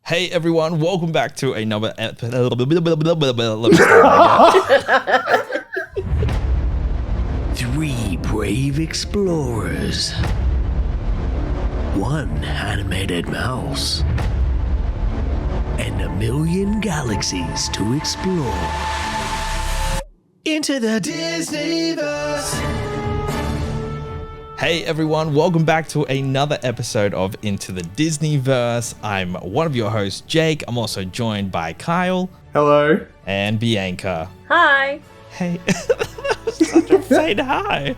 Hey everyone, welcome back to another Three brave explorers. One animated mouse. And a million galaxies to explore. Into the Disneyverse. Hey everyone, welcome back to another episode of Into the Disneyverse. I'm one of your hosts, Jake. I'm also joined by Kyle. Hello. And Bianca. Hi. Hey, that was such a faint hi.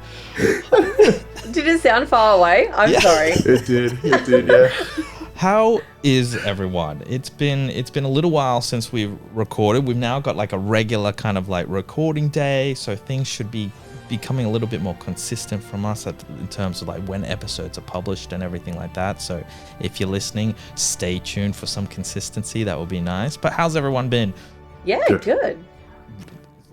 Did it sound far away? I'm sorry. It did, yeah. How is everyone? It's been a little while since we've recorded. We've now got like a regular kind of like recording day, so things should be becoming a little bit more consistent from us in terms of like when episodes are published and everything like that. So if you're listening, stay tuned for some consistency. That would be nice. But how's everyone been? Yeah, good.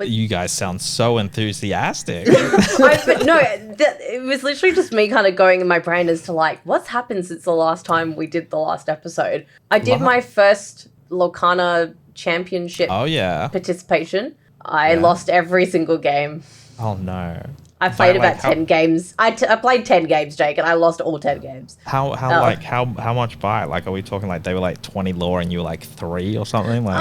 You guys sound so enthusiastic. It was literally just me kind of going in my brain as to like, what's happened since the last time we did the last episode. I did my first Lorcana championship participation. I lost every single game. Oh no. I played about 10 games. I played 10 games, Jake, and I lost all 10 games. How much by? Like, are we talking like they were like 20 lore and you were like 3 or something? Like,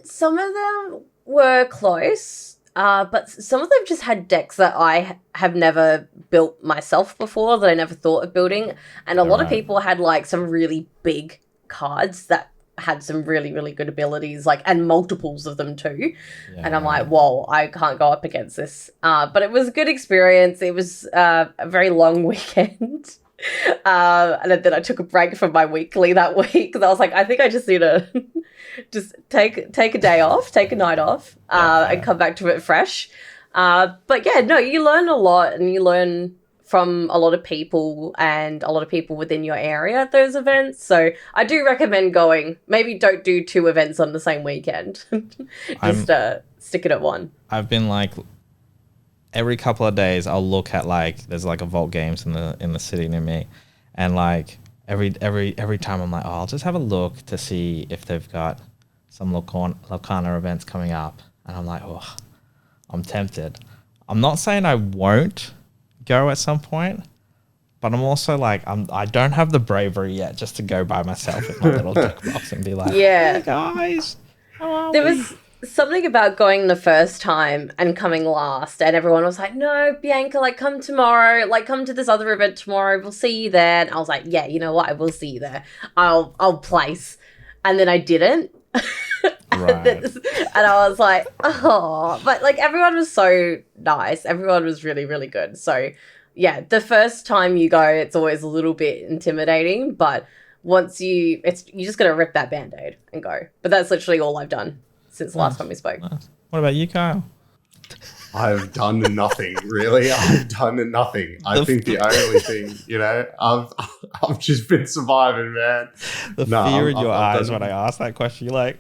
some of them were close, but some of them just had decks that I have never built myself before, that I never thought of building. And a lot of people had like some really big cards that had some really, really good abilities, like, and multiples of them too. Yeah. And I'm like, whoa, I can't go up against this. But it was a good experience. It was a very long weekend. And then I took a break from my weekly that week because I was like, I think I just need to just take a day off, take a night off, and come back to it fresh. But yeah, no, you learn a lot, and you learn from a lot of people and a lot of people within your area at those events. So I do recommend going. Maybe don't do 2 events on the same weekend. Just stick it at one. I've been like, every couple of days I'll look at like, there's like a Vault Games in the city near me, and like every time I'm like, oh, I'll just have a look to see if they've got some Lorcana events coming up, and I'm like, oh, I'm tempted. I'm not saying I won't go at some point, but I'm also like, I don't have the bravery yet just to go by myself in my little deck box and be like, hey guys, how are we? There was something about going the first time and coming last, and everyone was like, no, Bianca, like, come tomorrow, like, come to this other event tomorrow, we'll see you there. And I was like, yeah, you know what, I will see you there. I'll place. And then I didn't. Right. And I was like, oh, but like everyone was so nice. Everyone was really, really good. So yeah, the first time you go, it's always a little bit intimidating, but once you just got to rip that Band-Aid and go. But that's literally all I've done since the last time we spoke. Nice. What about you, Kyle? I've done nothing, really. I've done nothing. I think the only thing, I've just been surviving, man. The fear in your eyes when I asked that question, you're like,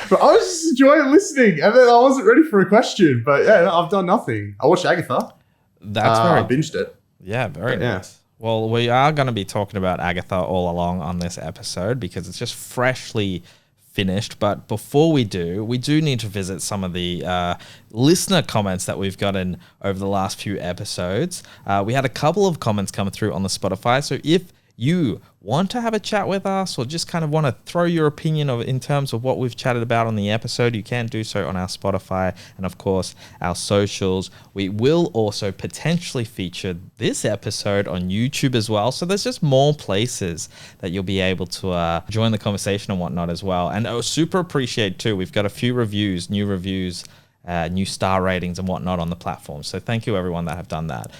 But I was just enjoying listening, and then I wasn't ready for a question. But yeah, no, I've done nothing. I watched Agatha. I binged it. Yeah, very nice. Well, we are going to be talking about Agatha All Along on this episode because it's just freshly finished. But before we do need to visit some of the listener comments that we've gotten over the last few episodes. We had a couple of comments come through on the Spotify. So if you want to have a chat with us or just kind of want to throw your opinion in terms of what we've chatted about on the episode, you can do so on our Spotify and, of course, our socials. We will also potentially feature this episode on YouTube as well. So there's just more places that you'll be able to join the conversation and whatnot as well. And I super appreciate, too, we've got a few new reviews, new star ratings and whatnot on the platform. So thank you, everyone that have done that.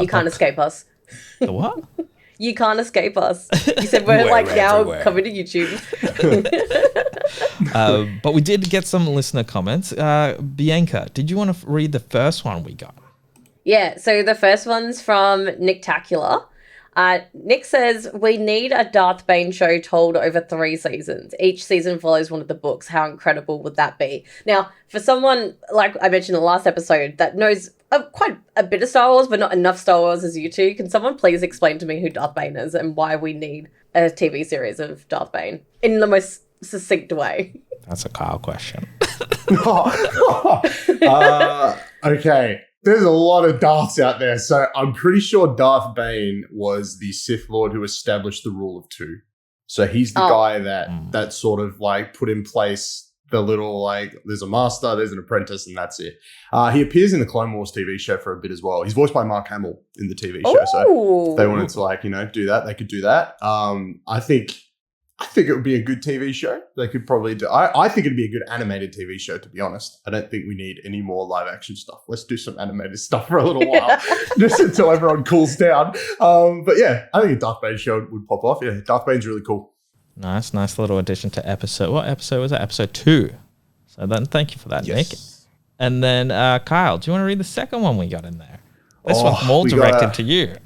You can't escape us. The what? You can't escape us. You said we're like now coming to YouTube. But we did get some listener comments. Bianca, did you want to read the first one we got? Yeah, so the first one's from Nick Tacular. Nick says, we need a Darth Bane show told over 3 seasons. Each season follows one of the books. How incredible would that be? Now, for someone, like I mentioned in the last episode, that knows quite a bit of Star Wars, but not enough Star Wars as you two, can someone please explain to me who Darth Bane is and why we need a TV series of Darth Bane in the most succinct way? That's a Kyle question. Okay. There's a lot of Darths out there. So I'm pretty sure Darth Bane was the Sith Lord who established the rule of two. So he's the guy that sort of like put in place the little like there's a master, there's an apprentice, and that's it. He appears in the Clone Wars TV show for a bit as well. He's voiced by Mark Hamill in the TV show. So if they wanted to like, do that, they could do that. I think it would be a good TV show. They could probably do. I think it'd be a good animated TV show, to be honest. I don't think we need any more live action stuff. Let's do some animated stuff for a little while, just until everyone cools down. But yeah, I think a Darth Bane show would pop off. Yeah, Darth Bane's really cool. Nice little addition to episode. What episode was that? Episode 2. So then, thank you for that, Nick. And then Kyle, do you want to read the second one we got in there? This one's more directed to you.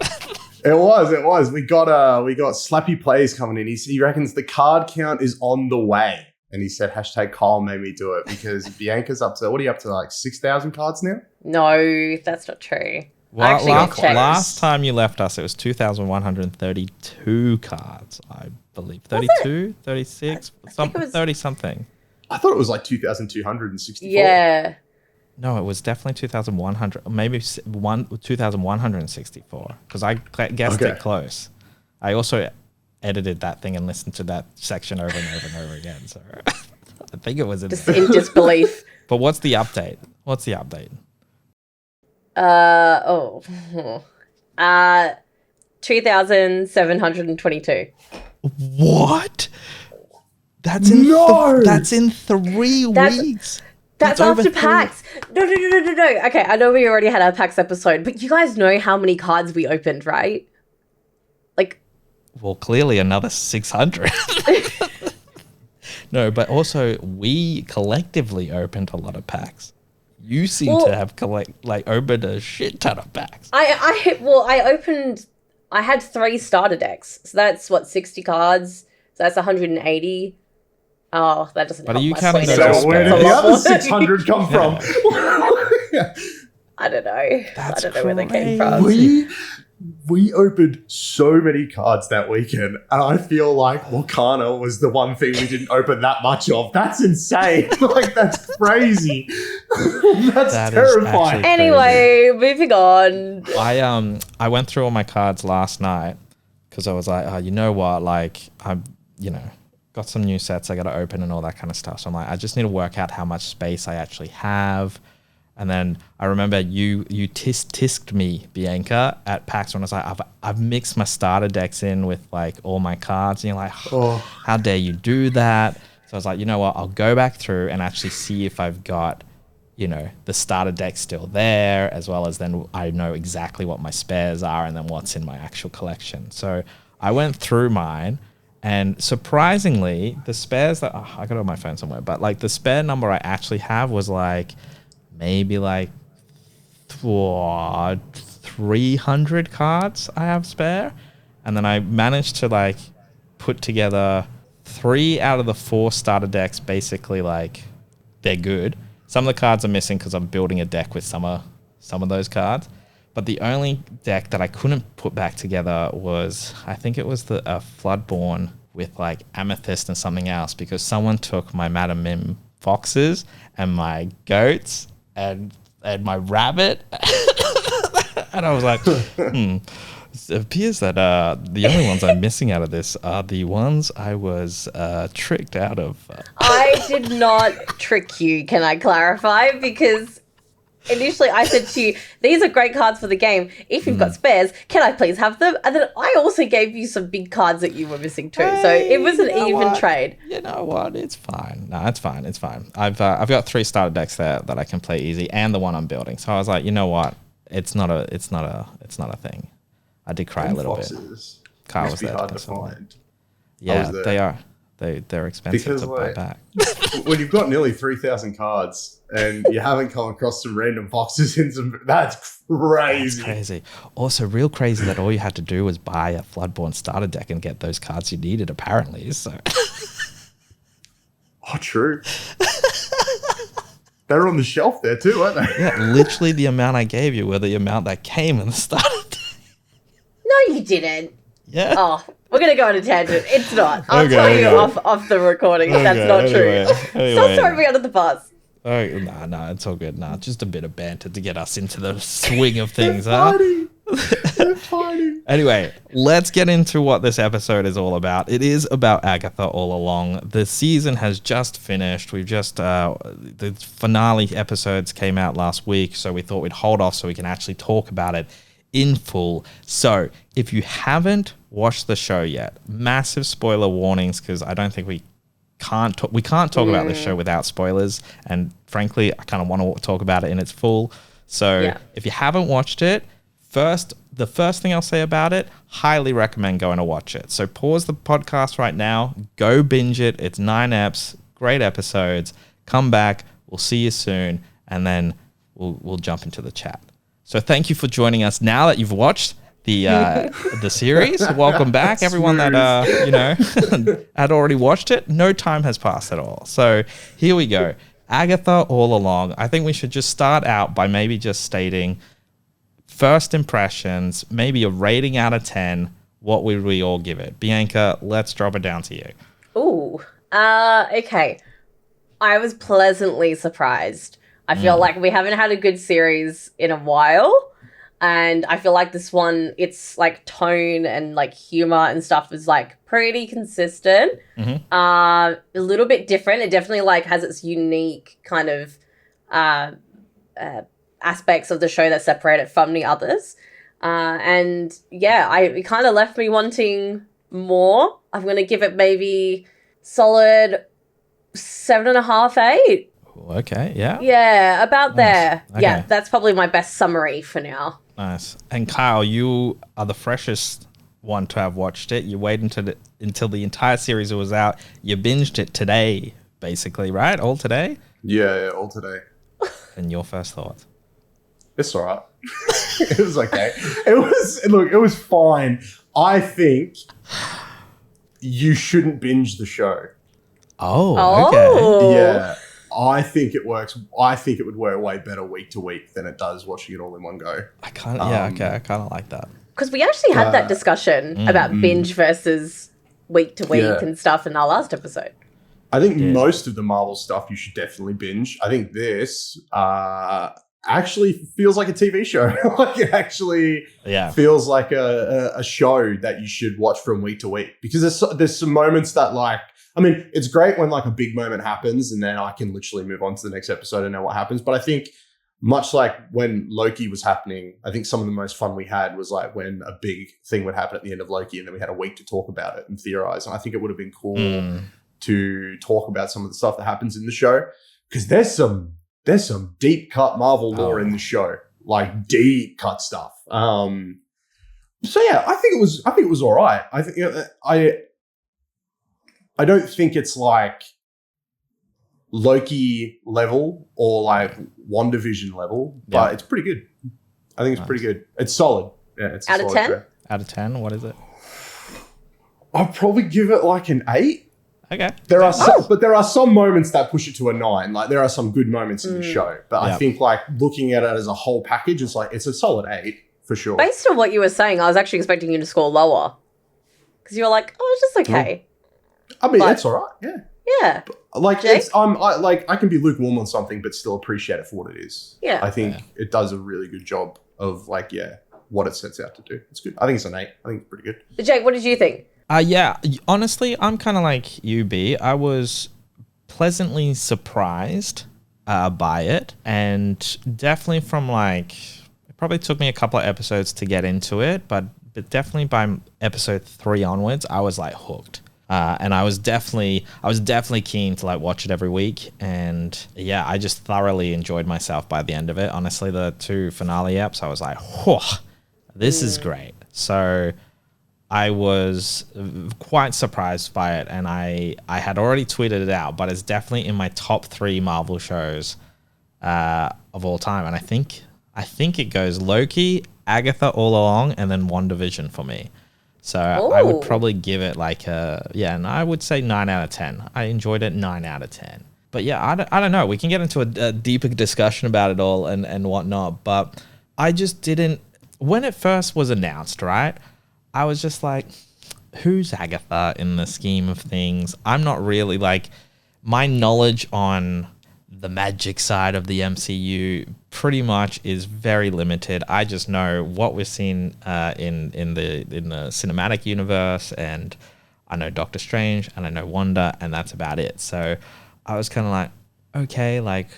It was. We got Slappy Plays coming in. He reckons the card count is on the way. And he said, #Kyle made me do it because Bianca's up to, what are you up to, like 6,000 cards now? No, that's not true. Well, last time you left us, it was 2,132 cards, I believe. 32, 36, 30 something. I thought it was like 2,264. Yeah. No, it was definitely 2,100, maybe 2,164, because I guessed it close. I also edited that thing and listened to that section over and over and over again. So I think it was in disbelief. But what's the update? 2,722. What? That's in 3 weeks. That's after PAX. No. Okay, I know we already had our PAX episode, but you guys know how many cards we opened, right? Like, well, clearly another 600. No, but also we collectively opened a lot of packs. You seem to have opened a shit ton of packs. I had 3 starter decks, so that's 60 cards. So that's 180. Oh, that doesn't. But help are you my counting point. those? So where did the other 600 come from? I don't know. That's I don't know where they came crazy. from. We opened so many cards that weekend, and I feel like Lorcana was the one thing we didn't open that much of. That's insane. That's crazy. That's terrifying. Anyway, moving on. I went through all my cards last night because I was like, oh, you know what? Like, I'm, got some new sets I got to open and all that kind of stuff. So I'm like, I just need to work out how much space I actually have. And then I remember you tisked me, Bianca, at PAX when I was like, I've mixed my starter decks in with like all my cards. And you're like, how dare you do that? So I was like, you know what? I'll go back through and actually see if I've got, the starter deck still there, as well as then I know exactly what my spares are and then what's in my actual collection. So I went through mine. And surprisingly, the spares that I got it on my phone somewhere, but like the spare number I actually have was like maybe like 300 cards I have spare. And then I managed to like put together 3 out of the 4 starter decks. Basically, like they're good. Some of the cards are missing because I'm building a deck with some of those cards. But the only deck that I couldn't put back together was, I think it was the Floodborn with like Amethyst and something else, because someone took my Madam Mim foxes and my goats and my rabbit. And I was like, it appears that the only ones I'm missing out of this are the ones I was tricked out of. I did not trick you, can I clarify? Because initially I said to you, these are great cards for the game. If you've got spares, can I please have them? And then I also gave you some big cards that you were missing too. So it was an even trade. You know what? It's fine. No, it's fine. I've got 3 starter decks there that I can play easy, and the one I'm building. So I was like, you know what? It's not a thing. I did cry a little bit. Kyle was there. Hard to find. Yeah, they are. They're expensive to buy back. When you've got nearly 3,000 cards and you haven't come across some random boxes in some, that's crazy. That's crazy. Also, real crazy that all you had to do was buy a Floodborn starter deck and get those cards you needed, apparently. So. Oh, true. They were on the shelf there too, weren't they? Yeah, literally the amount I gave you were the amount that came in the starter deck. No, you didn't. Yeah. Oh, We're going to go on a tangent. It's not. I'll Okay, tell you okay. off the recording if that's Okay, not anyway, true. anyway. Stop throwing me under the bus. Oh, nah, it's all good. Nah, just a bit of banter to get us into the swing of things, huh? They're fighting. Anyway, let's get into what this episode is all about. It is about Agatha All Along. The season has just finished. We've just, the finale episodes came out last week, so we thought we'd hold off so we can actually talk about it in full. So, if you haven't watched the show yet, massive spoiler warnings, because I don't think we can't talk about this show without spoilers, and frankly I kind of want to talk about it in its full. So if you haven't watched it, the first thing I'll say about it, highly recommend going to watch it. So pause the podcast right now, go binge it. It's 9 eps, great episodes. Come back, we'll see you soon, and then we'll jump into the chat. So thank you for joining us now that you've watched the series. Welcome back, everyone that had already watched it. No time has passed at all. So here we go. Agatha All Along. I think we should just start out by maybe just stating first impressions, maybe a rating out of 10. What would we all give it? Bianca, let's drop it down to you. Ooh. Okay. I was pleasantly surprised. I feel like we haven't had a good series in a while. And I feel like this one, its like tone and like humor and stuff is like pretty consistent. A little bit different. It definitely like has its unique kind of aspects of the show that separate it from the others. And yeah, it kind of left me wanting more. I'm going to give it maybe solid 7.5, 8. Okay, yeah. Yeah, about there. Okay. Yeah, that's probably my best summary for now. Nice. And Kyle, you are the freshest one to have watched it. You waited until the entire series was out. You binged it today, basically, right? All today? Yeah, all today. And your first thoughts? It's all right. It was okay. It was fine. I think you shouldn't binge the show. Oh, okay. Yeah. I think it works. I think it would work way better week to week than it does watching it all in one go. I kind of like that. Because we actually had that discussion about binge versus week to week and stuff in our last episode. I think most of the Marvel stuff you should definitely binge. I think this actually feels like a TV show. Like it actually feels like a show that you should watch from week to week. Because there's some moments that like, I mean, it's great when like a big moment happens and then I can literally move on to the next episode and know what happens. But I think much like when Loki was happening, I think some of the most fun we had was like when a big thing would happen at the end of Loki and then we had a week to talk about it and theorize. And I think it would have been cool to talk about some of the stuff that happens in the show because there's some deep cut Marvel lore in the show, like deep cut stuff. So yeah, I think it was all right. I think I don't think it's like Loki level or like WandaVision level, but it's pretty good. I think it's pretty good. It's solid. Yeah, it's out of 10. Show. Out of 10, what is it? I'll probably give it like an 8. Okay. There are some moments that push it to a 9. Like there are some good moments in the show, but I think like looking at it as a whole package, it's a solid 8 for sure. Based on what you were saying, I was actually expecting you to score lower because you were like, "Oh, it's just okay." I mean, it's all right. Yeah. Yeah. Like Jake? I can be lukewarm on something, but still appreciate it for what it is. Yeah. I think it does a really good job of like what it sets out to do. It's good. I think it's an 8. I think it's pretty good. Jake, what did you think? Yeah, honestly, I'm kind of like you, B. I was pleasantly surprised by it, and definitely from like it probably took me a couple of episodes to get into it, but definitely by episode 3 onwards, I was like hooked. And I was definitely keen to like watch it every week, and yeah, I just thoroughly enjoyed myself by the end of it. Honestly, the 2 finale eps, I was like, whoa, this is great. So I was quite surprised by it, and I had already tweeted it out, but it's definitely in my top 3 Marvel shows of all time, and I think it goes Loki, Agatha All Along, and then WandaVision for me. So I would probably give it like and I would say 9 out of 10. I enjoyed it 9 out of 10. But yeah, I don't know. We can get into a deeper discussion about it all and whatnot. But I just didn't, when it first was announced, right? I was just like, who's Agatha in the scheme of things? I'm not really like, my knowledge on the magic side of the MCU pretty much is very limited. I just know what we've seen in the cinematic universe, and I know Doctor Strange and I know Wanda, and that's about it. So I was kind of like, okay, like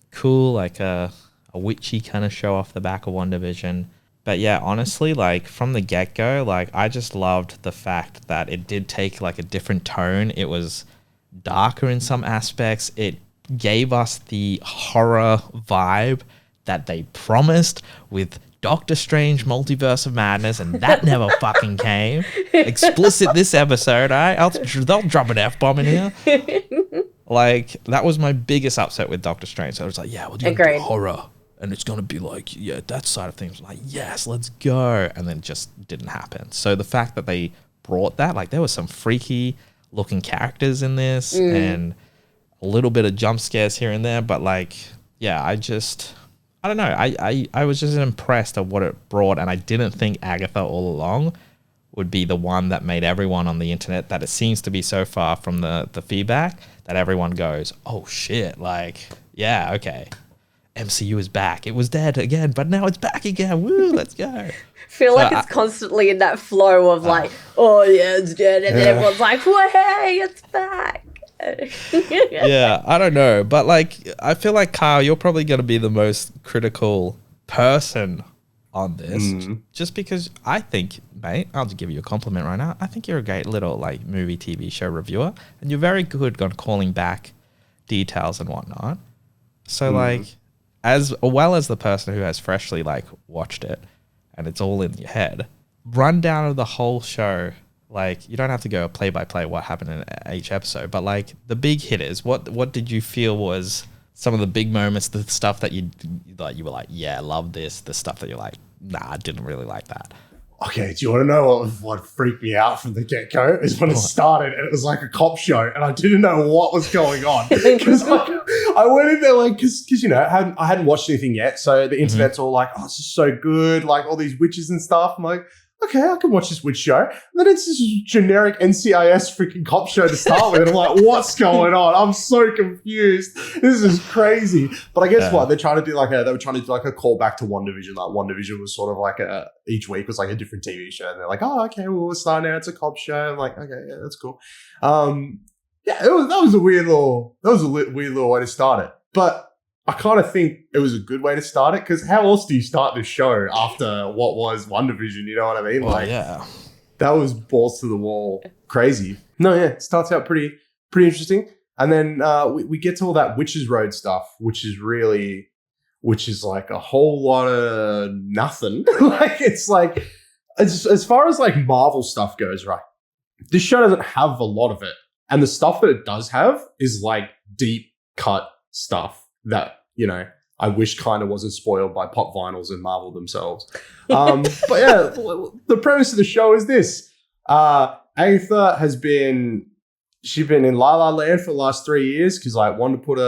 cool, like a witchy kind of show off the back of WandaVision. But yeah, honestly, like from the get-go, like I just loved the fact that it did take like a different tone. It was darker in some aspects. It gave us the horror vibe that they promised with Doctor Strange Multiverse of Madness, and that never fucking came. Explicit this episode, right? They'll drop an F-bomb in here. Like, that was my biggest upset with Doctor Strange. So I was like, yeah, we're doing horror, and it's going to be like, yeah, that side of things. Like, yes, let's go. And then it just didn't happen. So the fact that they brought that, like, there was some freaky looking characters in this, and a little bit of jump scares here and there, but like, yeah, I don't know. I was just impressed at what it brought, and I didn't think Agatha All Along would be the one that made everyone on the internet, that it seems to be so far from the feedback, that everyone goes, oh shit, like, yeah, okay, MCU is back. It was dead again, but now it's back again. Woo, let's go. Feel like it's constantly in that flow of like, oh yeah, it's dead, and then everyone's like, hey, it's back. Yeah, I don't know, but like, I feel like Kyle, you're probably going to be the most critical person on this, just because I think, mate, I'll just give you a compliment right now. I think you're a great little like movie TV show reviewer, and you're very good on calling back details and whatnot. So like, as well as the person who has freshly like watched it and it's all in your head, rundown of the whole show. Like, you don't have to go play by play what happened in each episode, but like the big hitters, what did you feel was some of the big moments, the stuff that you were like, yeah, love this, the stuff that you're like, nah, I didn't really like that. Okay, do you want to know what freaked me out from the get-go? Is when it started and it was like a cop show and I didn't know what was going on. Because like, I went in there like, because you know, I hadn't watched anything yet, so the internet's all like, oh, this is so good, like all these witches and stuff. I'm like, okay, I can watch this witch show. And then it's this generic NCIS freaking cop show to start with. And I'm like, what's going on? I'm so confused. This is crazy. But I guess what? They were trying to do like a callback to WandaVision. Like WandaVision was sort of like each week was like a different TV show. And they're like, oh, okay, well, we're starting now. It's a cop show. I'm like, okay, yeah, that's cool. Yeah, that was a weird little way to start it. But I kind of think it was a good way to start it, because how else do you start this show after what was WandaVision? You know what I mean? Well, like, yeah, that was balls to the wall, crazy. No, yeah, it starts out pretty interesting, and then we get to all that Witches Road stuff, which is like a whole lot of nothing. Like, it's like, as far as like Marvel stuff goes, right? This show doesn't have a lot of it, and the stuff that it does have is like deep cut stuff that, you know, I wish kind of wasn't spoiled by pop vinyls and Marvel themselves. But yeah, the premise of the show is this. Agatha she's been in La La Land for the last 3 years because like Wanda put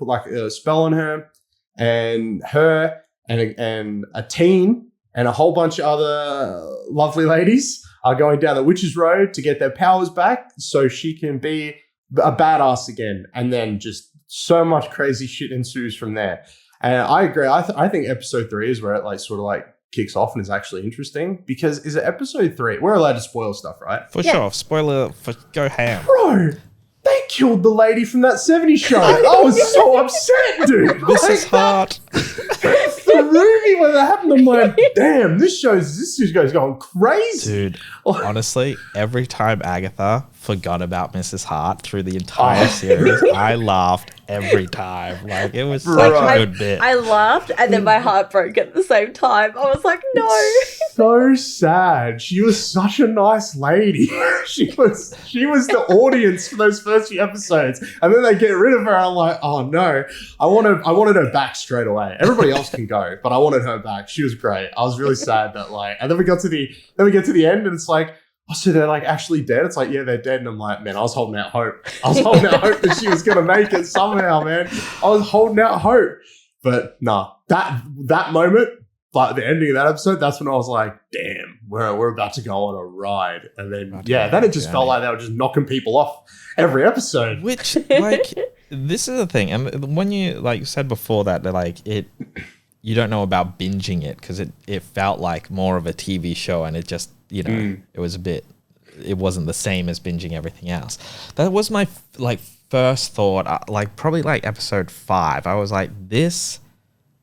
like a spell on her, and a teen and a whole bunch of other lovely ladies are going down the Witches Road to get their powers back so she can be a badass again. And then just so much crazy shit ensues from there. And I agree. I think episode 3 is where it like sort of like kicks off and is actually interesting, because is it episode 3? We're allowed to spoil stuff, right? For sure. Spoiler, go ham. Bro, they killed the lady from that 70s show. I was so upset, dude. This is hard. The movie when that happened, I'm like, damn, this show's going crazy. Dude, honestly, every time Agatha forgot about Mrs. Hart through the entire series, I laughed every time. Like, it was such a good bit. I laughed and then my heart broke at the same time. I was like, no. So sad. She was such a nice lady. She was the audience for those first few episodes. And then they get rid of her. I'm like, oh no. I wanted her back straight away. Everybody else can go, but I wanted her back. She was great. I was really sad that like, and then we get to the end and it's like, oh, so they're like actually dead? It's like, yeah, they're dead. And I'm like, man, I was holding out hope. I was holding out hope that she was going to make it somehow, man. I was holding out hope. But nah, that moment, like the ending of that episode, that's when I was like, damn, we're about to go on a ride. And then, then it just felt like they were just knocking people off every episode. Which, like, this is the thing. And when you, like, said before that, like, you don't know about binging it because it felt like more of a TV show and it just, you know, it was it wasn't the same as binging everything else. That was my, like, first thought, like, probably, like, episode 5. I was like, this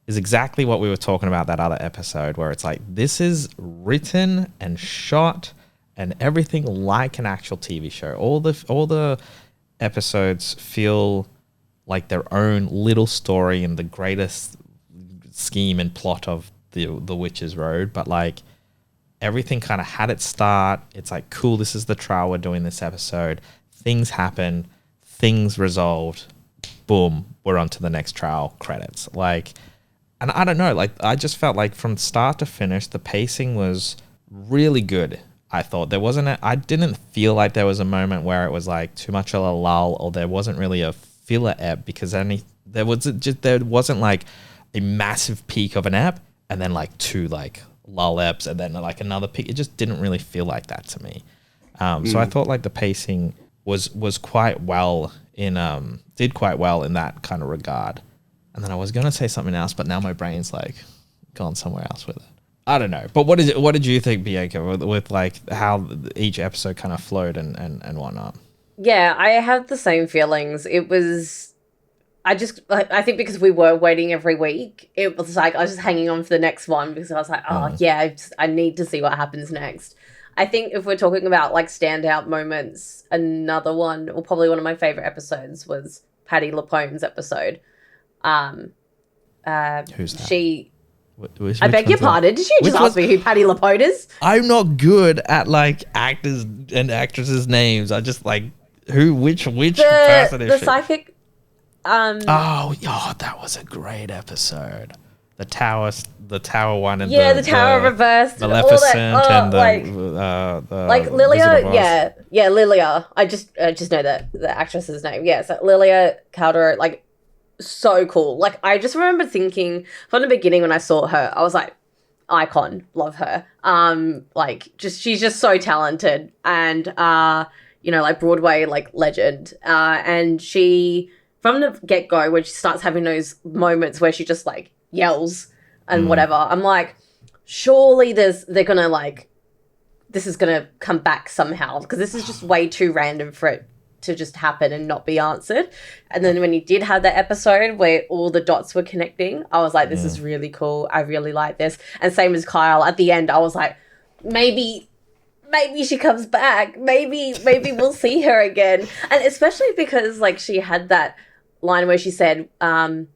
is exactly what we were talking about that other episode where it's like, this is written and shot and everything like an actual TV show. All the episodes feel like their own little story and the greatest scheme and plot of the Witch's Road, but like everything kind of had its start. It's like, cool, this is the trial we're doing this episode. Things happen, things resolved, boom, we're on to the next trial, credits. Like, and I don't know, like, I just felt like from start to finish, the pacing was really good. I thought I didn't feel like there was a moment where it was like too much of a lull or there wasn't really a filler ep because there wasn't like a massive peak of an ep and then like 2 like lull eps and then like another peak. It just didn't really feel like that to me. So I thought like the pacing was quite well did quite well in that kind of regard. And then I was going to say something else, but now my brain's like gone somewhere else with it. I don't know. But what did you think, Bianca, with like how each episode kind of flowed and whatnot? Yeah, I had the same feelings. It was, I think because we were waiting every week, it was like I was just hanging on for the next one because I was like, I need to see what happens next. I think if we're talking about like standout moments, another one, or probably one of my favorite episodes was Patti LuPone's episode. Who's that? I beg your pardon. Did you just ask me who Patti LuPone is? I'm not good at like actors and actresses' names. I just like which person is the she? psychic. That was a great episode. The tower one and the tower reversed, Maleficent and the like Lilia. Yeah, Lilia. I just know the actress's name. Yeah, so Lilia Calder, like. So cool. Like, I just remember thinking from the beginning when I saw her, I was like, icon, love her. Like, she's just so talented and, like Broadway, like legend. And she, from the get-go, when she starts having those moments where she just like yells and whatever, I'm like, surely they're gonna like, this is gonna come back somehow because this is just way too random for it to just happen and not be answered. And then when you did have that episode where all the dots were connecting, I was like, this is really cool. I really like this. And same as Kyle at the end, I was like, maybe she comes back. Maybe we'll see her again. And especially because like she had that line where she said, when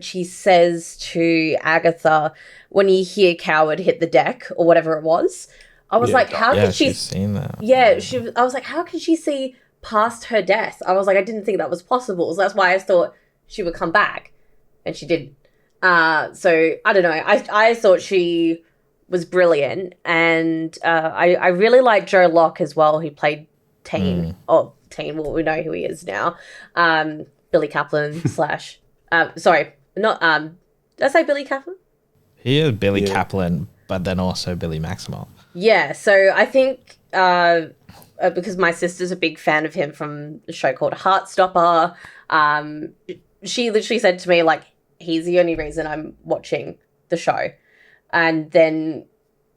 she says to Agatha, when you hear coward hit the deck or whatever it was, I was like, how could she... she's seen that. Yeah, I was like, how could she see past her death? I was like, I didn't think that was possible. So that's why I thought she would come back. And she didn't. So, I don't know. I thought she was brilliant. And I really liked Joe Locke as well, who played Teen. Well, we know who he is now. Billy Kaplan / sorry, not... did I say Billy Kaplan? He is Billy Kaplan, but then also Billy Maximoff. Yeah, so I think because my sister's a big fan of him from a show called Heartstopper, she literally said to me, like, he's the only reason I'm watching the show. And then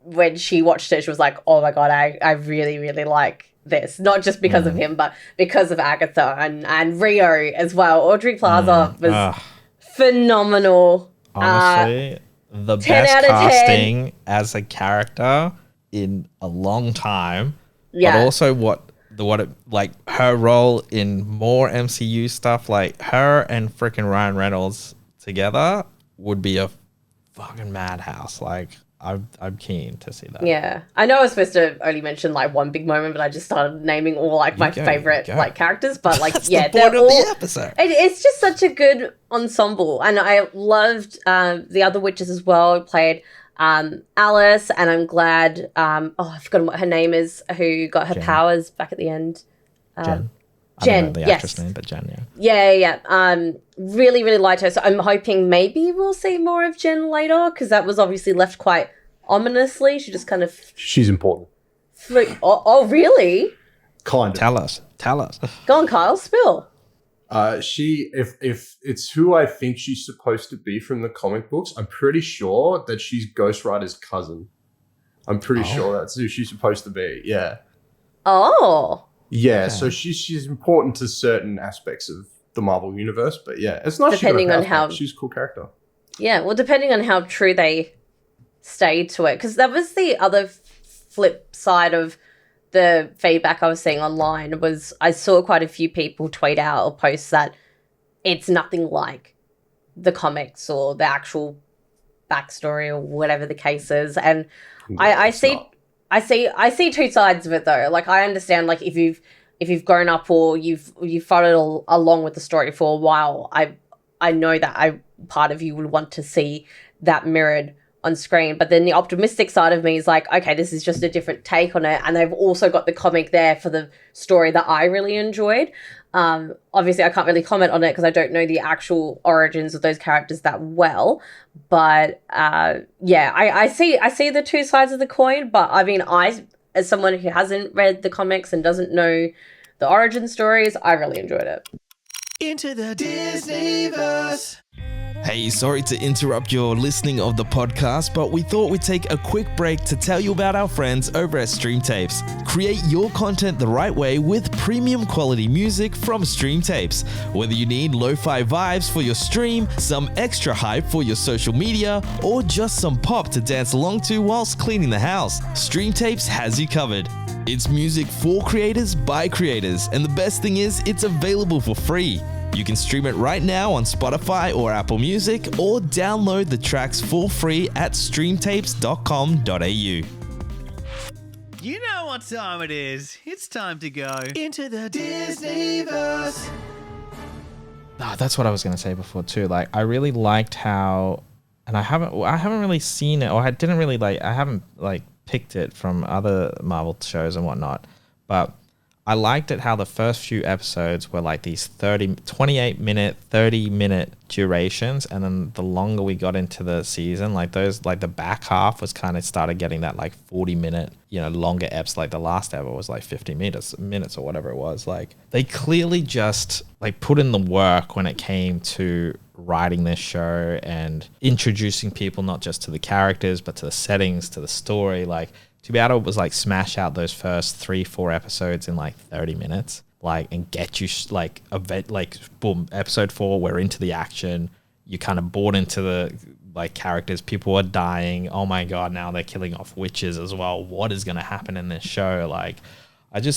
when she watched it, she was like, oh my God, I really, really like this. Not just because of him, but because of Agatha and Rio as well. Audrey Plaza was phenomenal. Honestly, the best casting as a character in a long time, but also what it like her role in more MCU stuff, like her and freaking Ryan Reynolds together would be a fucking madhouse. Like I'm keen to see that. Yeah, I know I was supposed to only mention like one big moment, but I just started naming all like my favorite like characters. But like That's yeah, the point of the episode. It's just such a good ensemble, and I loved the other witches as well. Played Alice, and I'm glad. I've forgotten what her name is. Who got her powers back at the end? Jen. I Jen, don't know the actress name, but Jen, yeah. Really, really liked her. So I'm hoping maybe we'll see more of Jen later because that was obviously left quite ominously. She just kind of She's important. Oh, really? Kind of. Tell us. Go on, Kyle, spill. If it's who I think she's supposed to be from the comic books, I'm pretty sure that she's Ghost Rider's cousin. I'm pretty sure that's who she's supposed to be. Yeah. Oh. Yeah. Okay. So she's important to certain aspects of the Marvel universe, but yeah, it's not depending on how she's a cool character. Yeah. Well, depending on how true they stay to it, because that was the other flip side of the feedback I was seeing online. Was I saw quite a few people tweet out or post that it's nothing like the comics or the actual backstory or whatever the case is, and I see two sides of it though. Like I understand, like if you've grown up or you've followed along with the story for a while, I know that part of you would want to see that mirrored on screen. But then the optimistic side of me is like, okay, this is just a different take on it, and they've also got the comic there for the story that I really enjoyed. Obviously I can't really comment on it because I don't know the actual origins of those characters that well, but yeah, I see the two sides of the coin. But I mean, I, as someone who hasn't read the comics and doesn't know the origin stories, I really enjoyed it. Into the Disneyverse. Hey, sorry to interrupt your listening of the podcast, but we thought we'd take a quick break to tell you about our friends over at Stream Tapes. Create your content the right way with premium quality music from Stream Tapes. Whether you need lo-fi vibes for your stream, some extra hype for your social media, or just some pop to dance along to whilst cleaning the house, Stream Tapes has you covered. It's music for creators by creators, and the best thing is it's available for free. You can stream it right now on Spotify or Apple Music, or download the tracks for free at streamtapes.com.au. You know what time it is. It's time to go into the Disneyverse. That's what I was going to say before too. Like, I really liked how, and I haven't really seen it, or I haven't picked it from other Marvel shows and whatnot, but I liked it how the first few episodes were like these 28-minute, 30-minute durations, and then the longer we got into the season, like the back half was kind of started getting that like 40-minute, longer eps. Like the last ever was like 50 minutes or whatever it was. Like they clearly just like put in the work when it came to writing this show and introducing people not just to the characters but to the settings, to the story. Like, to be able to was like smash out those first 3-4 episodes in like 30 minutes, like, and get you boom, episode 4, we're into the action. You kind of bought into the like characters. People are dying. Oh my God, now they're killing off witches as well. What is going to happen in this show? Like,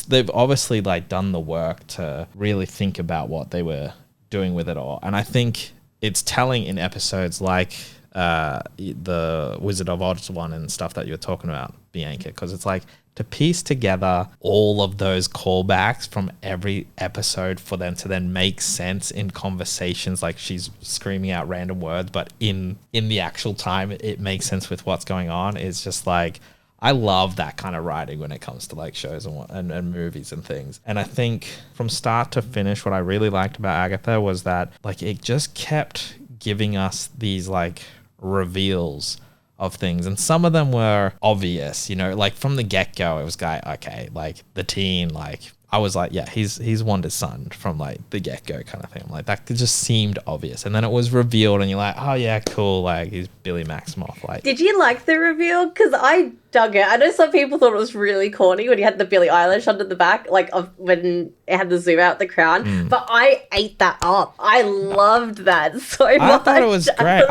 they've obviously like done the work to really think about what they were doing with it all. And I think it's telling in episodes like the Wizard of Oz one and stuff that you were talking about, Bianca, because it's like to piece together all of those callbacks from every episode for them to then make sense in conversations. Like she's screaming out random words, but in the actual time it makes sense with what's going on. It's just like, I love that kind of writing when it comes to like shows and movies and things. And I think from start to finish, what I really liked about Agatha was that like it just kept giving us these like reveals of things, and some of them were obvious, like from the get-go. It was okay, like the teen, like I was like, yeah, he's Wanda's son from like the get-go kind of thing. I'm like, that just seemed obvious, and then it was revealed and you're like, oh yeah, cool, like he's Billy Maximoff. Like, did you like the reveal? Because I dug it. I know some people thought it was really corny when he had the Billie Eilish under the back, like when it had the zoom out the crown, but I ate that up. I loved that so much. I thought it was great.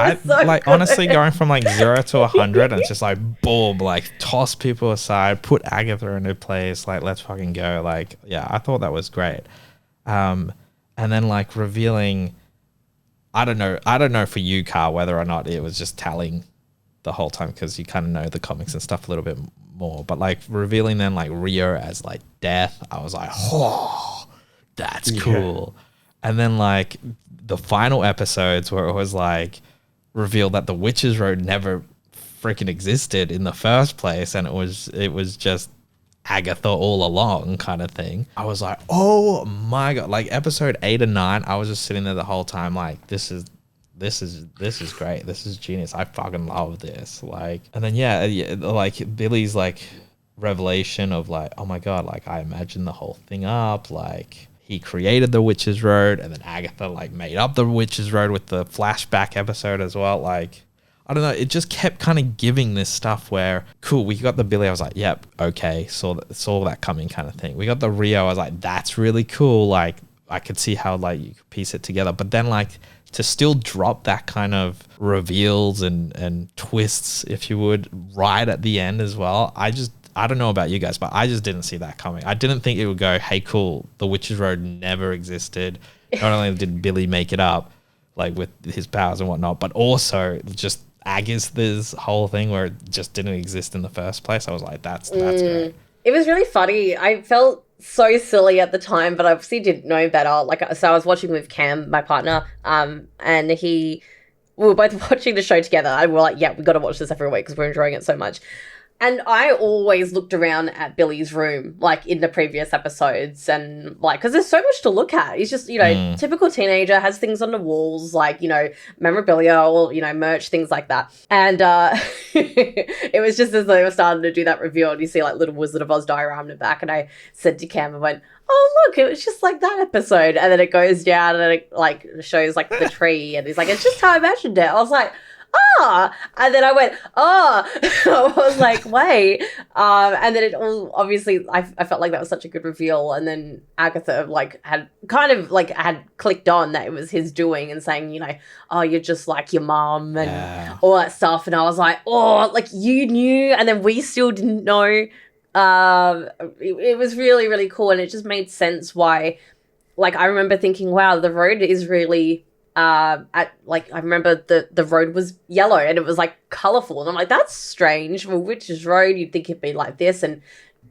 Honestly, going from like 0 to 100 and it's just like boom, like toss people aside, put Agatha in her place, like let's fucking go. Like, yeah, I thought that was great. And then like revealing, I don't know for you, Carl, whether or not it was just telling the whole time because you kind of know the comics and stuff a little bit more, but like revealing then like Rio as like Death, I was like, oh, that's cool. And then like the final episodes where it was like revealed that the Witches Road never freaking existed in the first place, and it was just Agatha all along kind of thing. I was like, oh my God, like episode 8 and 9, I was just sitting there the whole time like, this is this is great. This is genius. I fucking love this. Like, and then yeah, like Billy's like revelation of like, oh my god, like I imagined the whole thing up. Like he created the Witch's Road, and then Agatha like made up the Witch's Road with the flashback episode as well. Like, I don't know, it just kept kind of giving this stuff where, cool, we got the Billy, I was like, yep, okay, saw that coming kind of thing. We got the Rio, I was like, that's really cool. Like, I could see how like you could piece it together. But then like to still drop that kind of reveals and twists, if you would, right at the end as well. I don't know about you guys, but I just didn't see that coming. I didn't think it would go, hey, cool, the Witch's Road never existed. Not only did Billy make it up, like with his powers and whatnot, but also just Agatha's whole thing where it just didn't exist in the first place. I was like, that's great. It was really funny. I felt so silly at the time, but I obviously didn't know better. Like, so I was watching with Cam, my partner, and we were both watching the show together, and we were like, yeah, we got to watch this every week because we're enjoying it so much. And I always looked around at Billy's room, like in the previous episodes, and like, because there's so much to look at. He's just, typical teenager, has things on the walls, like, memorabilia or, merch, things like that. And it was just as they were starting to do that reveal, and you see like little Wizard of Oz diorama in the back. And I said to Cam, I went, oh, look, it was just like that episode. And then it goes down and it like shows like the tree. And he's like, it's just how I imagined it. I was like, and then I went, I was like, wait. And then it all, obviously, I felt like that was such a good reveal. And then Agatha, like, had clicked on that it was his doing and saying, you're just like your mom and all that stuff. And I was like, like you knew. And then we still didn't know. It was really, really cool. And it just made sense why, like, I remember thinking, wow, the road is really... I remember the road was yellow and it was like colorful, and I'm like, that's strange. Well, Witch's Road, you'd think it'd be like this, and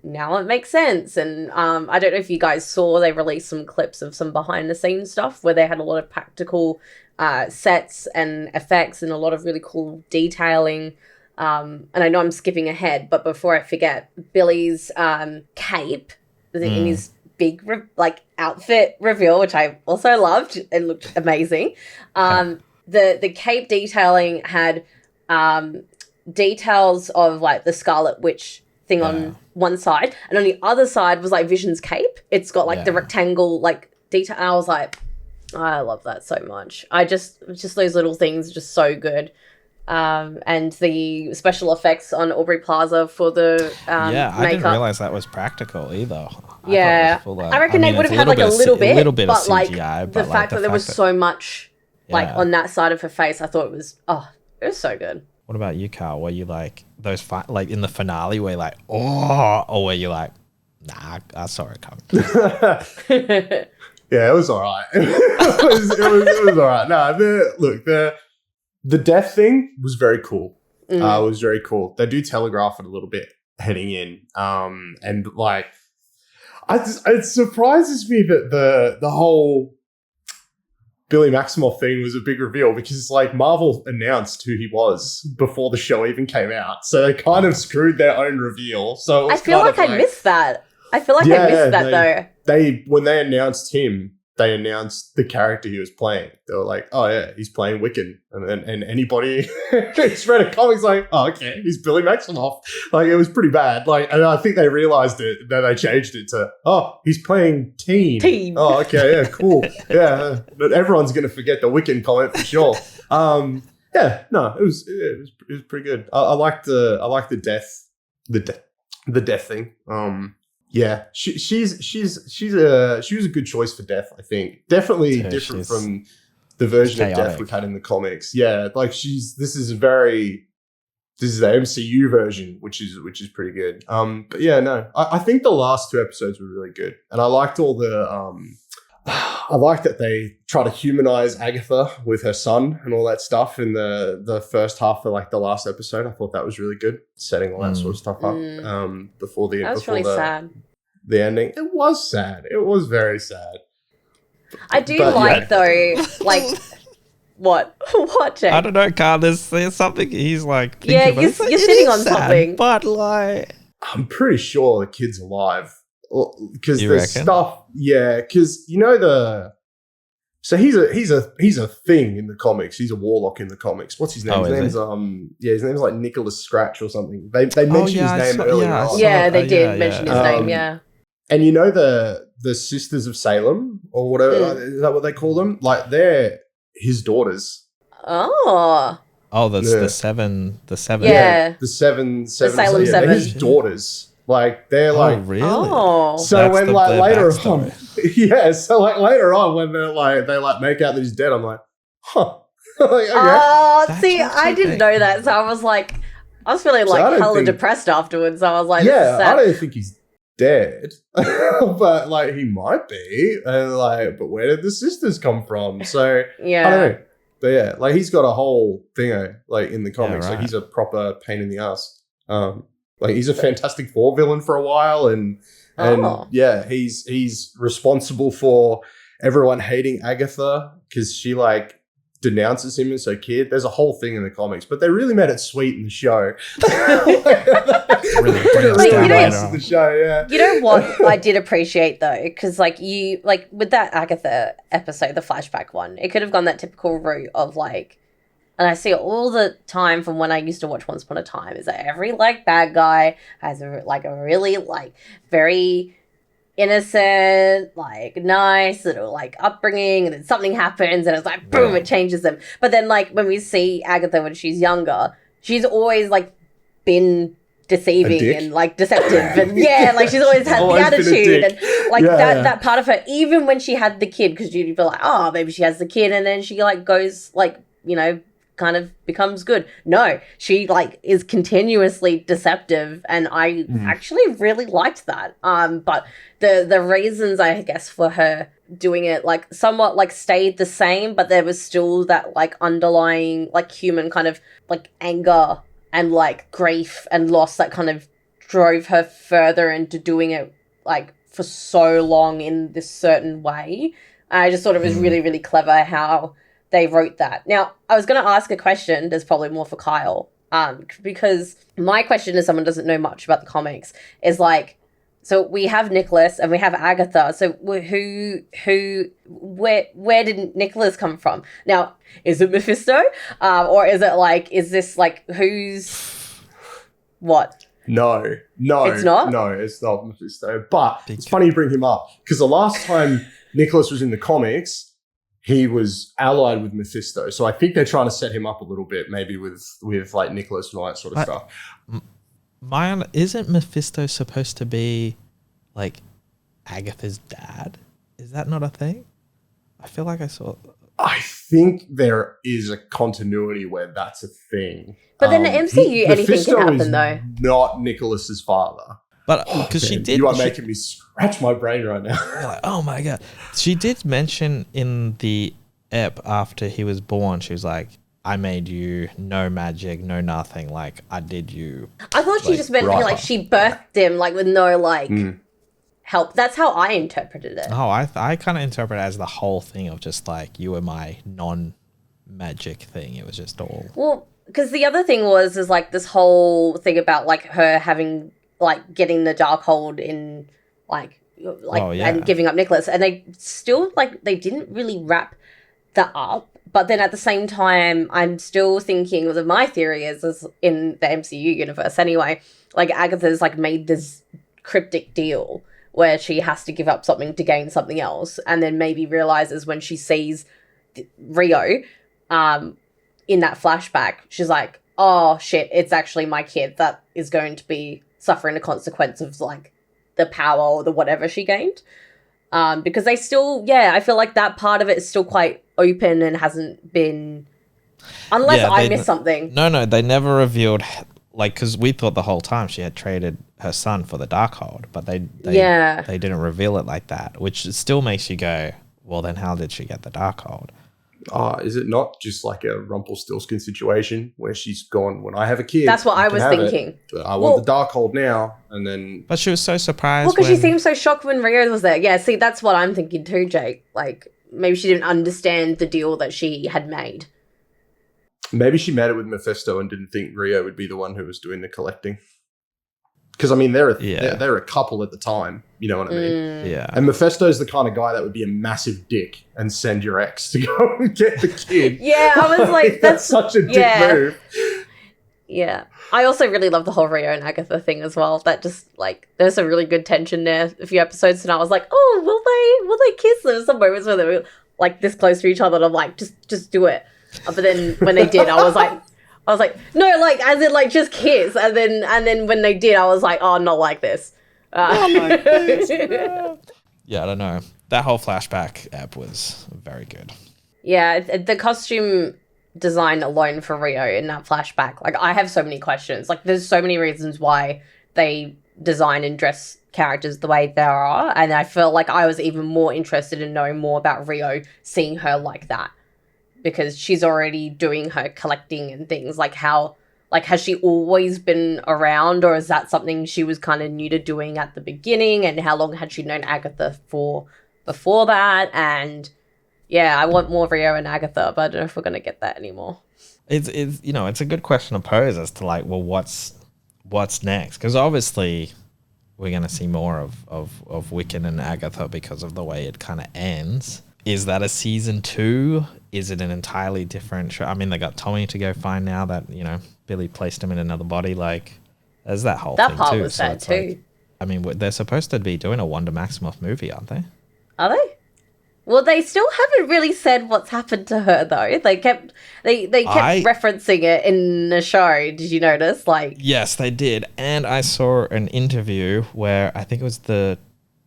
now it makes sense. And I don't know if you guys saw, they released some clips of some behind the scenes stuff where they had a lot of practical sets and effects and a lot of really cool detailing. And I know I'm skipping ahead, but before I forget, Billy's cape in his big outfit reveal, which I also loved. It looked amazing. The cape detailing had details of like the Scarlet Witch thing on one side, and on the other side was like Vision's cape. It's got like the rectangle like detail. And I was like, I love that so much. Just those little things are just so good. And the special effects on Aubrey Plaza for the I makeup. didn't realize that was practical either. I reckon they would have had like a little bit but of like CGI, the fact that there was so much like on that side of her face, I thought it was so good. What about you, Carl? Were you like those like in the finale where you're like, or were you like, nah, I saw it coming? Yeah, it was all right. it was all right. No, the death thing was very cool. It was very cool. They do telegraph it a little bit heading in. And like, it surprises me that the whole Billy Maximoff thing was a big reveal, because like Marvel announced who he was before the show even came out. So they kind of screwed their own reveal. So I feel like I missed that. I feel like I missed that though. When they announced him, they announced the character he was playing. They were like, oh yeah, he's playing Wiccan. And anybody who's read a comic's like, oh, okay, he's Billy Maximoff. Like, it was pretty bad. Like, and I think they realized it, then they changed it to, oh, he's playing Teen. Oh, okay, yeah, cool. Yeah, but everyone's going to forget the Wiccan comment for sure. It was pretty good. I liked the death thing. Yeah, she was a good choice for Death, I think. Definitely different from the version of Death we've had in the comics. Yeah, like this is the MCU version, which is pretty good. But yeah, no, I think the last two episodes were really good, and I liked all the I liked that they try to humanize Agatha with her son and all that stuff in the first half of like the last episode. I thought that was really good, setting all that sort of stuff up before sad. The ending. It was sad. It was very sad. I do though, like what Jake? I don't know, Carl. There's something he's like. Yeah, you're sitting on something, but like, I'm pretty sure the kid's alive. Because You there's reckon? stuff, because you know So he's a thing in the comics. He's a warlock in the comics. What's his name? Oh, his name's his name's like Nicholas Scratch or something. They mentioned his name earlier on. Yeah, they did mention his name. Yeah. And you know the Sisters of Salem or whatever, is that what they call them? Like they're his daughters. Oh. Oh, the seven. Yeah. The seven. Salem They're Seven. his daughters. Like they're like. Really? Oh. So That's when their later backstory. on, so like later on when they make out that he's dead, I'm like, huh. Like, okay. Oh, That's see, what I you didn't think. know that, so I was like, I was feeling So I like don't hella think- depressed afterwards. So I was like, Yeah, this I is don't think he's dead, but like he might be, and like, but where did the sisters come from? So yeah. I don't know, but yeah, like he's got a whole thing like in the comics. Like right. he's a proper pain in the ass. Like he's a Fantastic Four villain for a while, and Oh. yeah, he's responsible for everyone hating Agatha because she like denounces him as a kid. There's a whole thing in the comics, but they really made it sweet in the show. Really bring us Like, down you know- later on. the show, yeah. You know what I did appreciate though, because like with that Agatha episode, the flashback one, it could have gone that typical route of like, and I see it all the time from when I used to watch Once Upon a Time, is that every like bad guy has a really like very innocent, like nice little like upbringing, and then something happens and it's like boom, it changes them. But then like when we see Agatha when she's younger, she's always like been deceiving and like deceptive and like she's always had Always the been a attitude dick. and like Yeah. that part of her, even when she had the kid, because you'd be like, oh, maybe she has the kid and then she like goes like, you know, kind of becomes good. No, she like is continuously deceptive, and I actually really liked that. But the reasons I guess for her doing it like somewhat like stayed the same, but there was still that like underlying like human kind of like anger and like grief and loss that kind of drove her further into doing it like for so long in this certain way. I just thought it was really, really clever how they wrote that. Now, I was going to ask a question that's probably more for Kyle, because my question, as someone who doesn't know much about the comics, is like, so we have Nicholas and we have Agatha. So where did Nicholas come from? Now, is it Mephisto, or is it like, is this like who's what? No, It's not? No, it's not Mephisto. But it's funny you bring him up because the last time Nicholas was in the comics, he was allied with Mephisto. So I think they're trying to set him up a little bit, maybe with like Nicholas and all that sort of stuff. Isn't Mephisto supposed to be like Agatha's dad? Is that not a thing? I feel like I saw. I think there is a continuity where that's a thing. But then the MCU, anything Mephisto can happen is though. Not Nicholas's father. But because she Man, did. You are she- making me scratch my brain right now. You're like, oh my god. She did mention in the ep after he was born, she was like, I made you, no magic, no nothing. Like, I did you. I thought she like, just meant right. like she birthed him like with no like help. That's how I interpreted it. Oh, I kind of interpret it as the whole thing of just like, you were my non-magic thing. It was just all. Well, because the other thing is like this whole thing about like her having like getting the Darkhold in like Oh, yeah. and giving up Nicholas, and they still like they didn't really wrap that up. But then at the same time, I'm still thinking that my theory is in the MCU universe anyway, like Agatha's like made this cryptic deal where she has to give up something to gain something else, and then maybe realizes when she sees Rio in that flashback, she's like, oh shit, it's actually my kid that is going to be suffering the consequence of like the power or the whatever she gained. Because they still, I feel like that part of it is still quite open and hasn't been, unless Yeah, I they- missed something. No, they never revealed, like, because we thought the whole time she had traded her son for the Darkhold, but they didn't reveal it like that, which still makes you go, well, then how did she get the Darkhold? Is it not just like a Rumpelstiltskin situation where she's gone, when I have a kid, That's what you I can was have it, thinking. but I want the Darkhold now, and then But she was so surprised. Well, because she when- seemed so shocked when Rio was there. Yeah, see, that's what I'm thinking too, Jake. Like, maybe she didn't understand the deal that she had made. maybe she made it with Mephisto and didn't think Rio would be the one who was doing the collecting. Because I mean, they're a couple at the time. You know what I mean? Yeah. And Mephisto's the kind of guy that would be a massive dick and send your ex to go and get the kid. Yeah, I was like, that's such a dick move. Yeah. I also really love the whole Rio and Agatha thing as well. That just, like, there's a really good tension there. A few episodes, and I was like, oh, will they kiss? There were some moments where they were, like, this close to each other, and I'm like, just do it. But then when they did, I was like, no, like, as in, like, just kiss. And then when they did, I was like, oh, not like this. Yeah, I don't know. That whole flashback ep was very good. Yeah, the costume design alone for Rio in that flashback, like, I have so many questions. Like, there's so many reasons why they design and dress characters the way they are, and I feel like I was even more interested in knowing more about Rio, seeing her like that, because she's already doing her collecting and things. Like, how, like, has she always been around, or is that something she was kind of new to doing at the beginning, and how long had she known Agatha for before that? And yeah, I want more Rio and Agatha, but I don't know if we're going to get that anymore. It's it's a good question to pose as to, like, well, what's next? Because obviously we're going to see more of Wiccan and Agatha because of the way it kind of ends. Is that a season 2? Is it an entirely different show? I mean, they got Tommy to go find now that, Billy placed him in another body. Like, there's that whole thing too. That part was sad too. Like, I mean, they're supposed to be doing a Wanda Maximoff movie, aren't they? Are they? Well, they still haven't really said what's happened to her, though. They kept referencing it in the show. Did you notice? Like, yes, they did. And I saw an interview where I think it was the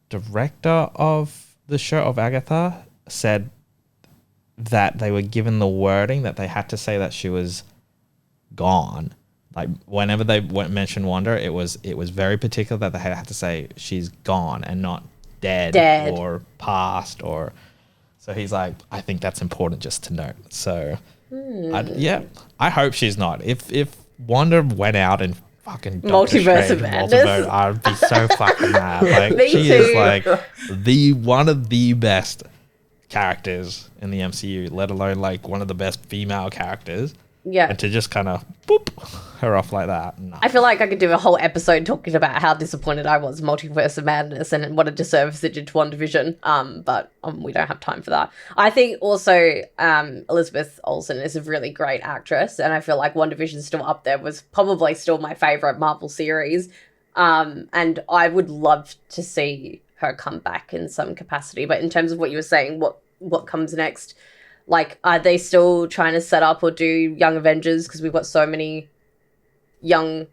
director of the show of Agatha said that they were given the wording that they had to say that she was gone. Like, whenever they mentioned Wanda, it was very particular that they had to say she's gone and not dead. Or passed or. So he's like, I think that's important just to note. So, I hope she's not. If Wanda went out and fucking Multiverse of Madness, I'd be so fucking mad. Like, Me she too. is like one of the best characters in the MCU, let alone like one of the best female characters. Yeah. And to just kind of boop her off like that. No. I feel like I could do a whole episode talking about how disappointed I was in Multiverse of Madness and what a disservice it did to WandaVision. But we don't have time for that. I think also Elizabeth Olsen is a really great actress, and I feel like WandaVision's still up there, was probably still my favorite Marvel series. And I would love to see her come back in some capacity. But in terms of what you were saying, what comes next? Like, are they still trying to set up or do Young Avengers? Because we've got so many young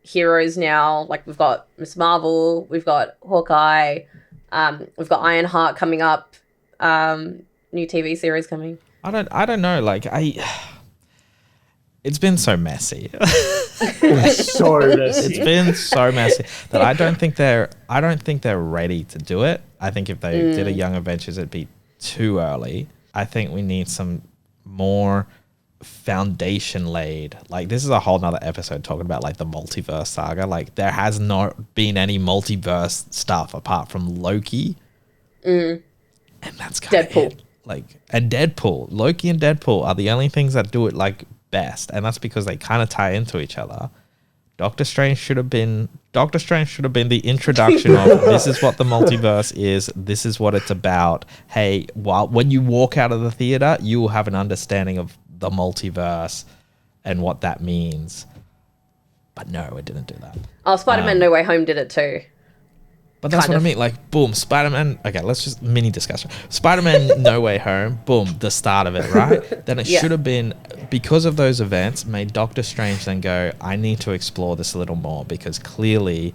heroes now. Like, we've got Miss Marvel, we've got Hawkeye, we've got Ironheart coming up, new TV series coming. I don't know. Like, it's been so messy. So messy. It's been so messy that I don't think they're ready to do it. I think if they did a Young Avengers, it'd be too early. I think we need some more foundation laid. Like, this is a whole nother episode talking about like the multiverse saga. Like, there has not been any multiverse stuff apart from Loki. And that's kind of Deadpool. it. Like, and Deadpool. Loki and Deadpool are the only things that do it like best, and that's because they kind of tie into each other. Doctor Strange should have been the introduction of this is what the multiverse is, this is what it's about. Hey, when you walk out of the theater, you will have an understanding of the multiverse and what that means. But no, it didn't do that. Oh, Spider-Man No Way Home did it too. But that's what I mean. Like, boom, Spider-Man. Okay, let's just mini discussion. Spider-Man No Way Home, boom, the start of it, right? Then it should have been, because of those events, made Doctor Strange then go, I need to explore this a little more because clearly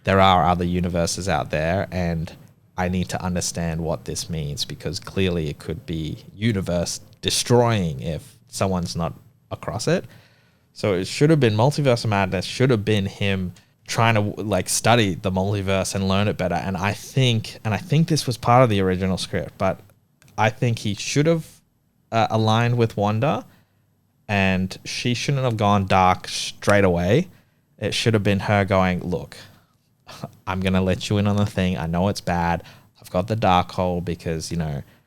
there are other universes out there and I need to understand what this means because clearly it could be universe destroying if someone's not across it. So it should have been Multiverse of Madness, should have been him trying to like study the multiverse and learn it better. And I think this was part of the original script, but I think he should have aligned with Wanda and she shouldn't have gone dark straight away. It should have been her going, look, I'm going to let you in on the thing. I know it's bad. I've got the dark hole because,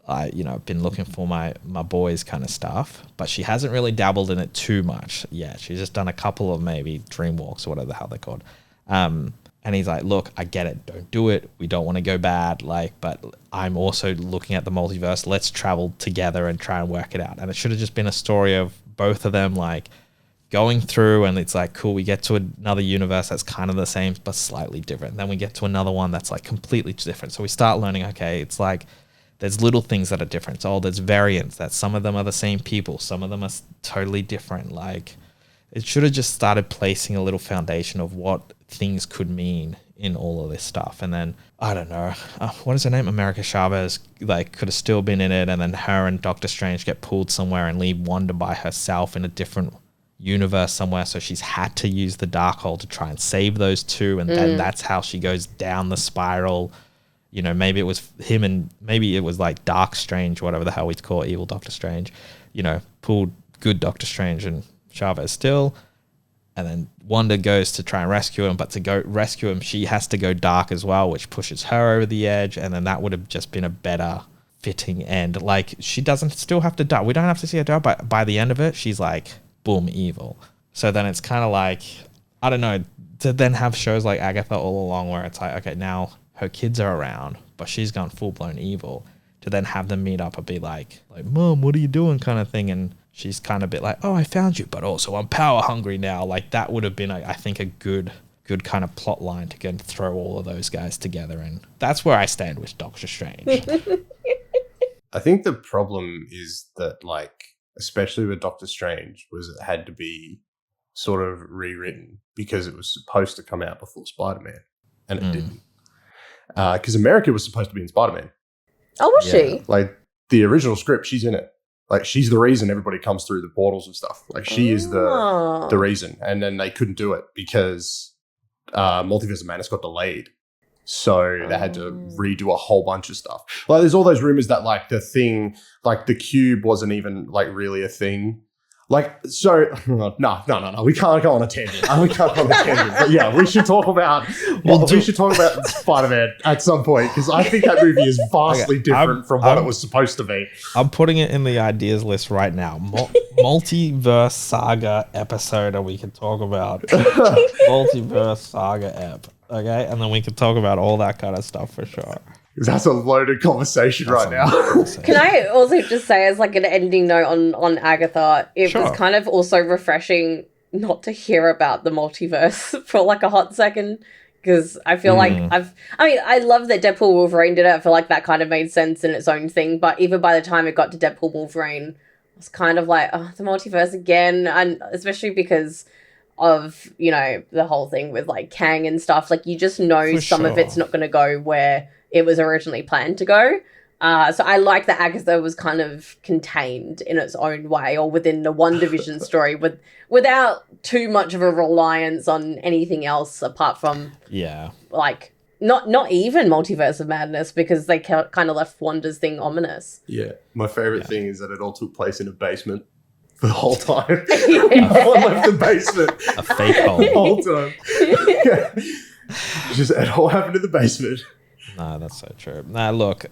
I've been looking for my boys kind of stuff, but she hasn't really dabbled in it too much yet. She's just done a couple of maybe dream walks or whatever the hell they're called. And he's like, look, I get it. Don't do it. We don't want to go bad. Like, but I'm also looking at the multiverse. Let's travel together and try and work it out. And it should have just been a story of both of them, like, going through, and it's like, cool, we get to another universe that's kind of the same, but slightly different. Then we get to another one that's like completely different. So we start learning, okay, it's like, there's little things that are different. Oh, there's variants, that some of them are the same people. Some of them are totally different. Like, it should have just started placing a little foundation of what things could mean in all of this stuff. And then, I don't know, what is her name? America Chavez, like, could have still been in it. And then her and Doctor Strange get pulled somewhere and leave Wanda by herself in a different universe somewhere. So she's had to use the Darkhold to try and save those two. And then that's how she goes down the spiral. You know, maybe it was him, and maybe it was like Dark Strange, whatever the hell we'd call evil Doctor Strange, you know, pulled good Doctor Strange and Chavez still. And then Wanda goes to try and rescue him, but to go rescue him, she has to go dark as well, which pushes her over the edge. And then that would have just been a better fitting end. Like, she doesn't still have to die. We don't have to see her die, but by the end of it, she's like, boom, evil. So then it's kind of like, I don't know, to then have shows like Agatha All Along, where it's like, okay, now her kids are around, but she's gone full-blown evil. To then have them meet up and be like, Mom, what are you doing, kind of thing. And she's kind of a bit like, oh, I found you, but also I'm power hungry now. Like, that would have been, I think, a good kind of plot line to go and throw all of those guys together. And that's where I stand with Doctor Strange. I think the problem is that, like, especially with Doctor Strange, was it had to be sort of rewritten because it was supposed to come out before Spider-Man, and it didn't. Because America was supposed to be in Spider-Man. Oh, was she? Like, the original script, she's in it. Like, she's the reason everybody comes through the portals and stuff. Like, she is the reason. And then they couldn't do it because Multiverse of Madness got delayed. So they had to redo a whole bunch of stuff. Like, there's all those rumors that, like, the thing, like, the cube wasn't even, like, really a thing. Like, so, no. We can't go on a tangent. We can't go on a tangent. But yeah, we should talk about Spider-Man at some point, because I think that movie is vastly different from what it was supposed to be. I'm putting it in the ideas list right now. Multiverse Saga episode, and we can talk about Multiverse Saga ep. Okay, and then we can talk about all that kind of stuff for sure. That's a loaded conversation right now. Can I also just say, as like an ending note on Agatha, it was kind of also refreshing not to hear about the multiverse for like a hot second, because I feel like I love that Deadpool Wolverine did it. I feel like that kind of made sense in its own thing, but even by the time it got to Deadpool Wolverine, I was kind of like, oh, the multiverse again, and especially because of, you know, the whole thing with like Kang and stuff. Like, you just know some of it's not going to go where it was originally planned to go. So I like that Agatha was kind of contained in its own way, or within the WandaVision story, without too much of a reliance on anything else apart from like not even Multiverse of Madness, because they kind of left Wanda's thing ominous. Yeah, my favorite thing is that it all took place in a basement for the whole time. No one left the basement. A fake hole. The whole time. It all happened in the basement. No, that's so true. Nah, look,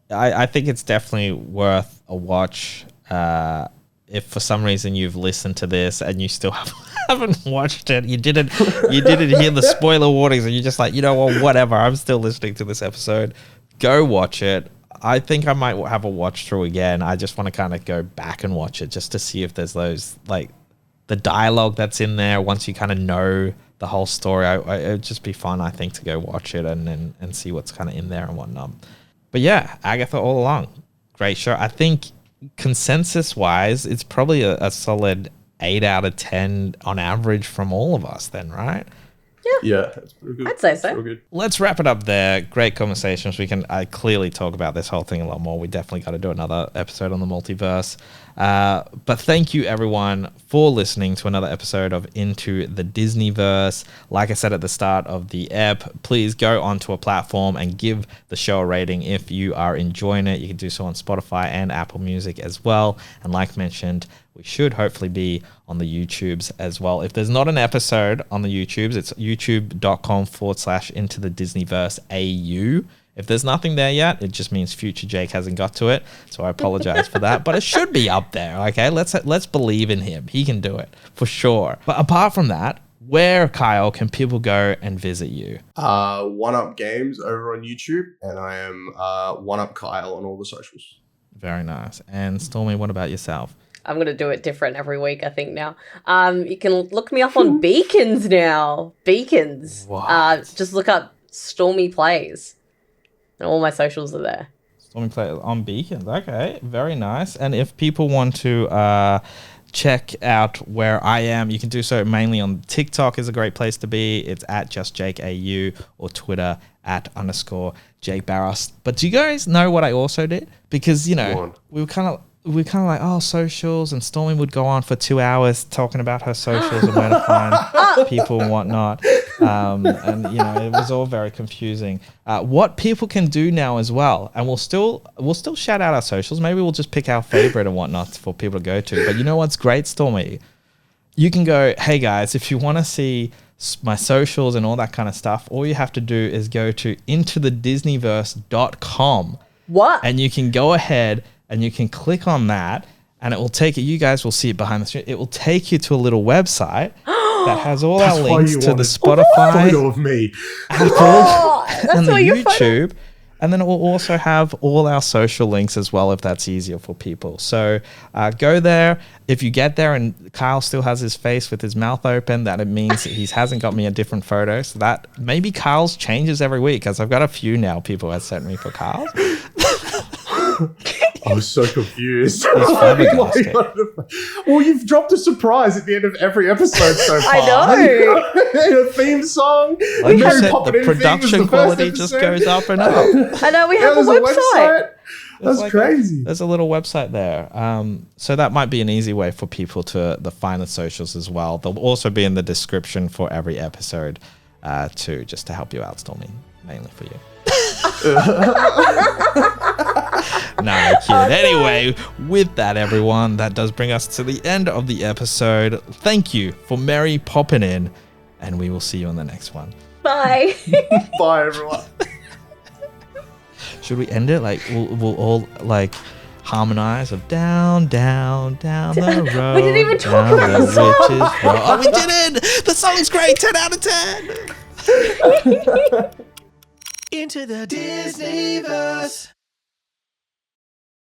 I think it's definitely worth a watch. If for some reason you've listened to this and you still haven't watched it, you didn't hear the spoiler warnings, and you're just like, you know what, whatever, I'm still listening to this episode, go watch it. I think I might have a watch through again. I just want to kind of go back and watch it just to see if there's those, like, the dialogue that's in there once you kind of know the whole story. It'd just be fun, I think, to go watch it and see what's kind of in there and whatnot. But yeah, Agatha All Along, great show. I think consensus-wise, it's probably a solid 8 out of 10 on average from all of us then, right? Yeah, that's pretty good. I'd say so. Good. Let's wrap it up there. Great conversations. We can clearly talk about this whole thing a lot more. We definitely got to do another episode on the multiverse. But thank you, everyone, for listening to another episode of Into the Disneyverse. Like I said at the start of the ep, please go onto a platform and give the show a rating if you are enjoying it. You can do so on Spotify and Apple Music as well. And like mentioned, we should hopefully be on the YouTubes as well. If there's not an episode on the YouTubes, it's youtube.com/Into the Disneyverse AU. If there's nothing there yet, it just means future Jake hasn't got to it. So I apologize for that, but it should be up there. Okay, let's believe in him. He can do it for sure. But apart from that, where, Kyle, can people go and visit you? One Up Games over on YouTube, and I am One Up Kyle on all the socials. Very nice. And Stormy, what about yourself? I'm going to do it different every week, I think, now. You can look me up on Beacons now. Beacons. What? Just look up Stormy Plays. And all my socials are there. Stormy Play on Beacons. Okay, very nice. And if people want to check out where I am, you can do so mainly on TikTok is a great place to be. It's at JustJakeAU, or Twitter at _Jake Barros. But do you guys know what I also did? Because, you know, we were kind of like, oh, socials, and Stormy would go on for 2 hours talking about her socials and where to find people and whatnot. And, you know, it was all very confusing. What people can do now as well, and we'll still shout out our socials. Maybe we'll just pick our favorite and whatnot for people to go to. But you know what's great, Stormy? You can go, hey guys, if you want to see my socials and all that kind of stuff, all you have to do is go to intothe.disneyverse.com. What? And you can go ahead and you can click on that, and it will take you. You guys will see it behind the screen. It will take you to a little website that has all our links to the Spotify, photo of me, Apple, and the YouTube. And then it will also have all our social links as well, if that's easier for people. So go there. If you get there and Kyle still has his face with his mouth open, that it means he hasn't got me a different photo. So that maybe Kyle's changes every week, because I've got a few now people have sent me for Kyle's. I was so confused. Well, you've dropped a surprise at the end of every episode so far. I know. A theme song. Like you said, the production quality just goes up and up. I know, we have a website. That's crazy. There's a little website there. So that might be an easy way for people to find the socials as well. They'll also be in the description for every episode too, just to help you out, Stormy, mainly for you. No, I'm kidding. Anyway, with that, everyone, that does bring us to the end of the episode. Thank you for Mary popping in, and we will see you on the next one. Bye. Bye, everyone. Should we end it? Like, we'll all, like, harmonize of down, down, down the road. We didn't even talk about the song. Oh, we didn't! The song's great! 10 out of 10! Into the Disneyverse.